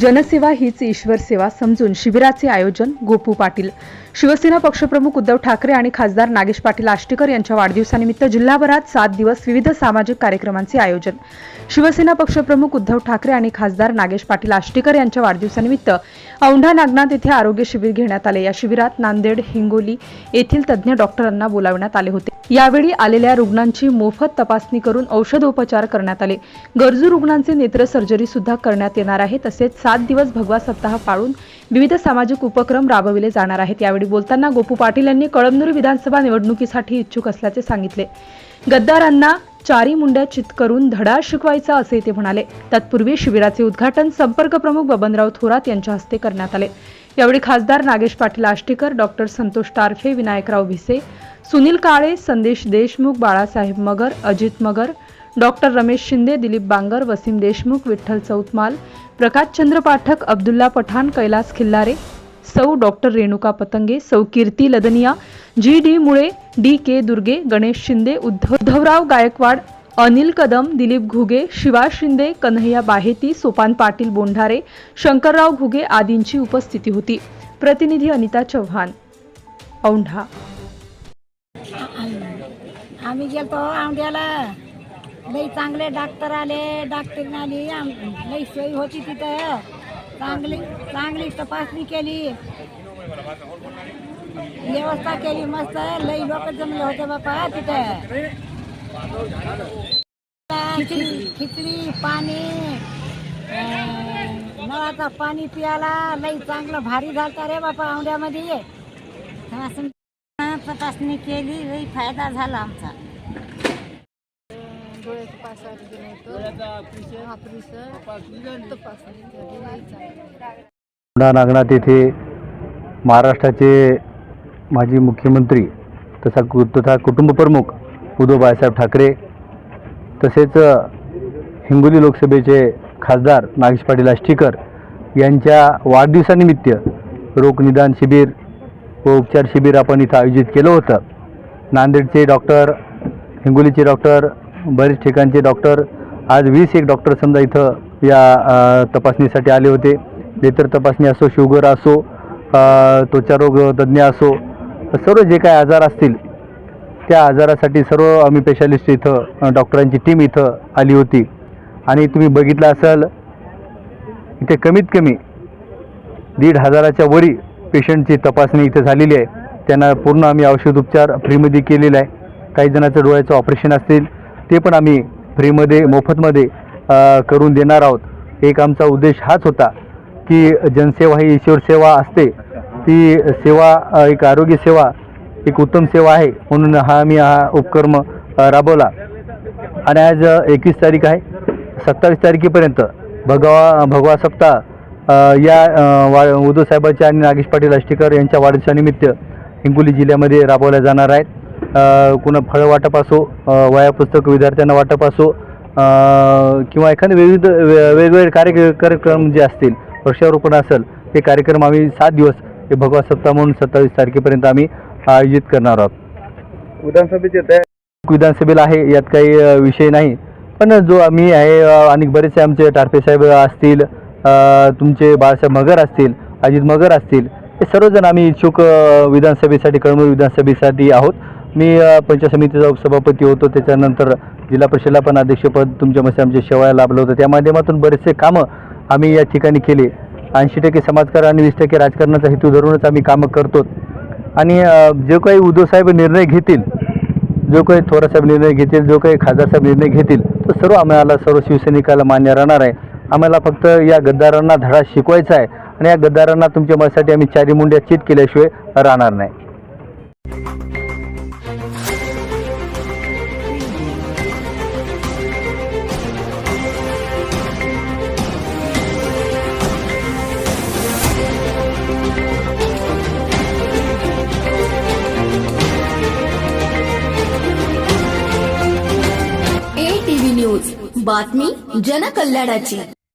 जनसेवा हीच ईश्वर सेवा समजून शिबिराचे आयोजन गोपू पाटील. शिवसेना पक्षप्रमुख उद्धव ठाकरे आणि खासदार नागेश पाटील आष्टीकर यांच्या वाढदिवसानिमित्त जिल्हाभरात 7 दिवस विविध सामाजिक कार्यक्रमांचे आयोजन. शिवसेना पक्षप्रमुख उद्धव ठाकरे आणि खासदार नागेश पाटील आष्टीकर यांच्या वाढदिवसानिमित्त औंढा नागनाथ येथे आरोग्य शिबिर घेण्यात आले. या शिबिरात नांदेड, हिंगोली येथील तज्ज्ञ डॉक्टरांना बोलावण्यात आले होते. यावेळी आलेल्या रुग्णांची मोफत तपासणी करून औषधोपचार करण्यात आले. गरजू रुग्णांचे नेत्र सर्जरी सुद्धा करण्यात येणार आहे. तसेच 7 दिवस भगवा सप्ताह पाळून विविध सामाजिक उपक्रम राबविले जाणार आहेत. यावेळी बोलताना गोपू पाटील यांनी कळमनुरी विधानसभा निवडणुकीसाठी इच्छुक असल्याचे सांगितले. गद्दारांना चारी मुंड्या चित करून धडा शिकवायचा असे ते म्हणाले. तत्पूर्वी शिबिराचे उद्घाटन संपर्क प्रमुख बबनराव थोरात यांच्या हस्ते करण्यात आले. यावेळी खासदार नागेश पाटील आष्टीकर, डॉक्टर संतोष टारफे, विनायकराव भिसे, सुनील काळे, संदेश देशमुख, बाळासाहेब मगर, अजित मगर, डॉक्टर रमेश शिंदे, दिलीप बांगर, वसीम देशमुख, विठ्ठल चौतमाल, प्रकाशचंद्र पाठक, अब्दुल्ला पठाण, कैलास खिल्लारे, सौ डॉक्टर रेणुका पतंगे, सौ कीर्ती लदनिया, जी.डी. मुळे, डी.के. दुर्गे, गणेश शिंदे, उद्धवराव गायकवाड, अनिल कदम, दिलीप घुगे, शिवा शिंदे, कन्हैया बाहेती, सोपान पाटील बोंढारे, शंकरराव घुगे आदींची उपस्थिती होती. प्रतिनिधी अनिता चव्हाण, औंढा. आम्ही गेलतो औंढ्याला. लई चांगले डॉक्टर आले, डॉक्टरीन आली, लई सोयी होती तिथं. चांगली तपासणी केली, व्यवस्था केली मस्त. लई लोक जमले होते बापा तिथं. खिचडी, पाणी, नळाचा पाणी पियाला लई चांगलं भारी झालता रे बापा औंढ्यामध्ये. तपासणी केली, लई फायदा झाला आमचा. औंढा नागनाथ येथे महाराष्ट्राचे माजी मुख्यमंत्री तथा कुटुंब प्रमुख उद्धव बाळासाहेब ठाकरे, तसेच हिंगोली लोकसभेचे खासदार नागेश पाटील आष्टीकर यांच्या वाढदिवसानिमित्त रोग निदान शिबिर व उपचार शिबिर आपण इथं आयोजित केलं होतं. नांदेडचे डॉक्टर, हिंगोलीचे डॉक्टर, बरेच ठिकाणचे डॉक्टर, आज 21 डॉक्टर समजा इथं या तपासणीसाठी आले होते. नेत्र तपासणी असो, शुगर असो, त्वचारोग तज्ज्ञ असो, सर्व जे काय आजार असतील त्या आजारासाठी सर्व आम्ही स्पेशालिस्ट इथं डॉक्टरांची टीम इथं आली होती. आणि तुम्ही बघितलं असाल इथे कमीत कमी 1,500च्या वरी पेशंटची तपासणी इथे झालेली आहे. त्यांना पूर्ण आम्ही औषधोपचार फ्रीमध्ये केलेला आहे. काही जणांचं डोळ्याचं ऑपरेशन असतील ते पण आम्ही फ्रीमध्ये, मोफतमध्ये करून देणार आहोत. एक आमचा उद्देश हाच होता की जनसेवा ही ईश्वर सेवा असते. ती सेवा एक आरोग्य सेवा, एक उत्तम सेवा आहे, म्हणून आम्ही हा उपक्रम राबवला. आणि आज 21 तारीख आहे. 27 तारखेपर्यंत भगवा सप्ताह या उद्धव साहेबांच्या आणि नागेश पाटील आष्टीकर यांच्या वाढदिवसानिमित्त हिंगोली जिल्ह्यामध्ये राबवल्या जाणार आहेत. कुणा फळ वाटप असो, वह्या पुस्तक विद्यार्थ्यांना वाटप असो, किंवा एखादे वेगवेगळे कार्यक्रम जे असतील, वृक्षारोपण असेल, हे कार्यक्रम आम्ही 7 दिवस हे भगवा सप्ताह म्हणून 27 तारखेपर्यंत आम्ही आयोजित करणार आहोत. विधानसभेला आहे, यात काही विषय नाही. पण जो आम्ही आहे आणि बरेचसे आमचे टारफे साहेब असतील, तुमचे बाळासाहेब मगर असतील, अजित मगर असतील, हे सर्वजण आम्ही इच्छुक विधानसभेसाठी, कळमनुरी विधानसभेसाठी आहोत. मी पंचायत समितीचा उपसभापती होतो, त्याच्यानंतर जिल्हा परिषदेला पण अध्यक्षपद तुमच्या मते आमच्या शेवाळ्या लाभलं होतं. त्या माध्यमातून बरेचसे कामं आम्ही या ठिकाणी केले. 80% समाजकारण आणि 20% राजकारणाचा हेतू धरूनच आम्ही कामं करतो. आणि जो काही उद्धवसाहेब निर्णय घेतील, जो काही थोरासाहेब निर्णय घेतील, जो काही खासदारसाहेब निर्णय घेतील, तो सर्व आम्हाला, सर्व शिवसैनिकाला मान्य राहणार आहे. आम्हाला फक्त या गद्दारांना धडा शिकवायचा आहे. आणि या गद्दारांना तुमच्या मतासाठी आम्ही चारी मुंड्या चित केल्याशिवाय राहणार नाही. ATV न्यूज, बातमी जनकल्याणाची.